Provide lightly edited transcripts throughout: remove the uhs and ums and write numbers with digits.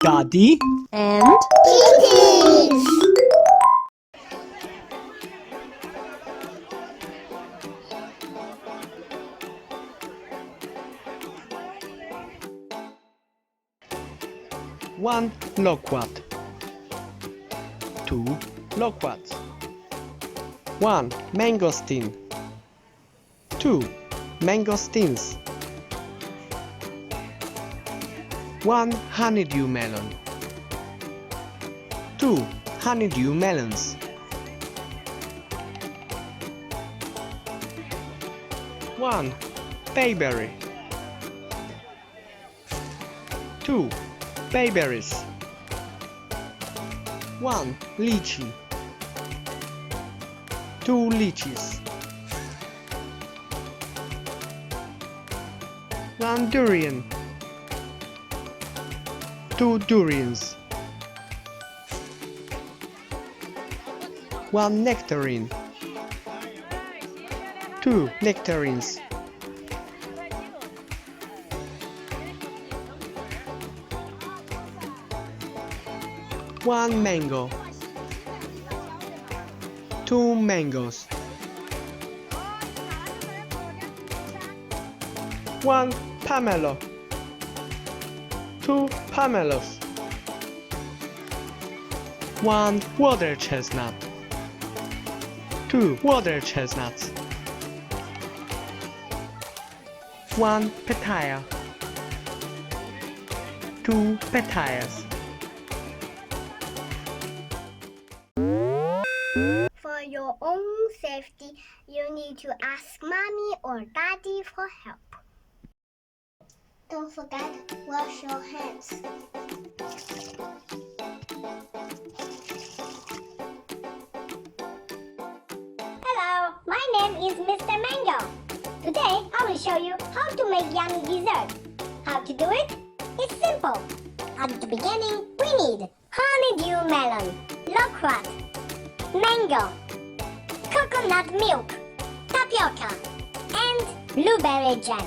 Daddy, and Kittens! one loquat, two loquats, one mangosteen, two mangosteens, one honeydew melon, two honeydew melons, one bayberry, two bayberries, one lychee, two lychees, one durian, two durians, one nectarine, two nectarines, one mango, two mangoes, one pomelo, two pomelos, one water chestnut, two water chestnuts, one pitaya, two pitayas. For your own safety, you need to ask mommy or daddy for help. Don't forget, wash your hands. Hello, my name is Mr. Mango. Today I will show you how to make yummy dessert. How to do it? It's simple. At the beginning, we need honeydew melon, loquat, mango, coconut milk, tapioca, and blueberry jam.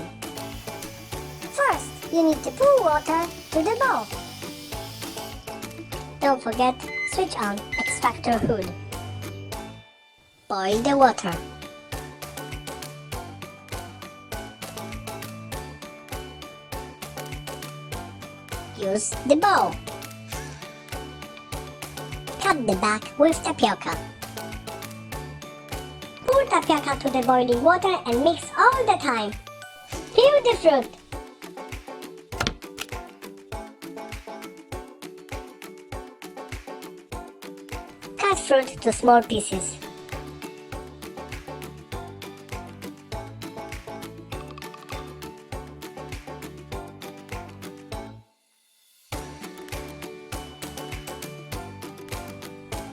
First, you need to pour water to the bowl. Don't forget, switch on extractor hood. Boil the water. Use the bowl. Cut the back with tapioca. Pour tapioca to the boiling water and mix all the time. Peel the fruit. Cut fruit to small pieces.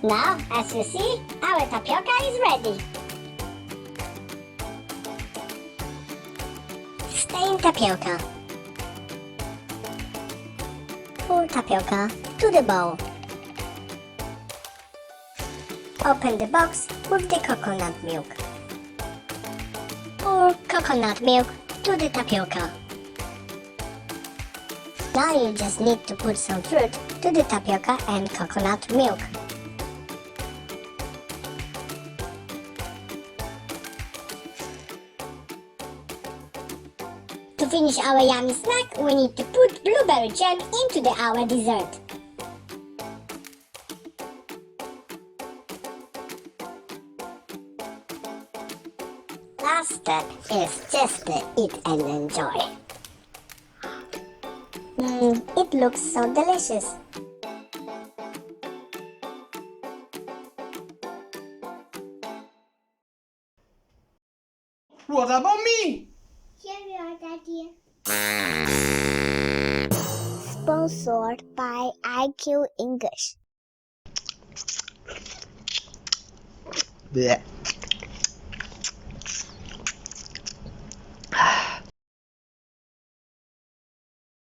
Now, as you see, our tapioca is ready. Stain tapioca. Pour tapioca to the bowl. Open the box with the coconut milk. Pour coconut milk to the tapioca. Now you just need to put some fruit to the tapioca and coconut milk. To finish our yummy snack, we need to put blueberry jam into our dessert. Last step is just to eat and enjoy. It looks so delicious. What about me? Here we are, Daddy. Sponsored by IQ English. Blech.